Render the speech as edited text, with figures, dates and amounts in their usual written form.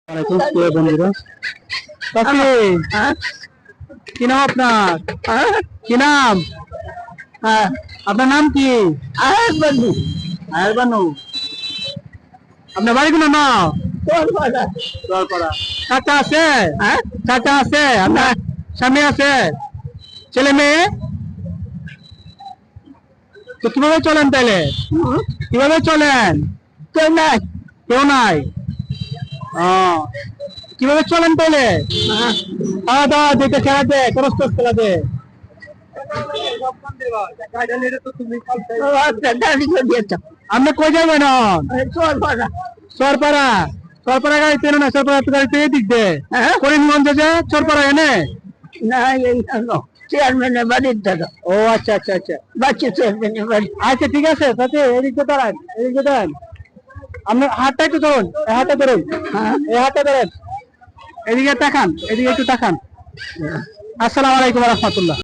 ওয়ালাইকুম প্রিয় বন্ধুরা। কাকি, কি নাম আপনার? কি নাম? আপনার নাম কি? আয়ার বানু। আয়ার বানু। আপনার বাড়ি কোন না? তোরপাড়া। তোরপাড়া। চাচা আছে? চাচা আছে? আপনার স্বামী আছে? ছেলে মেয়ে? তো কিভাবে চলেন তাহলে? কিভাবে চলেন? কেউ নাই। কেউ নাই। কিভাবে চলেন তাহলে? খাওয়া দাওয়া দিতে খেলা দে, খরচ টরচ খেলা দে। আপনি কই যাবেন? সরপাড়া। সরপাড়া গাড়ি চেনে না? সরপাড়া গাড়িতে এদিক দে করিমগঞ্জ যে সরপাড়া এনে না, চেয়ারম্যানের বাড়ির দাদা। ও আচ্ছা আচ্ছা আচ্ছা, বাচ্চা চেয়ারম্যানের বাড়ি। আচ্ছা ঠিক আছে, তাতে এদিকে দাঁড়ান, এদিকে দাঁড়ান। আপনার হাতটা একটু ধরুন, হাতটা ধরুন, এই হাতটা ধরেন, এদিকে তাকান, এদিকে একটু তাকান। আসসালামু আলাইকুম ওয়া রাহমাতুল্লাহ।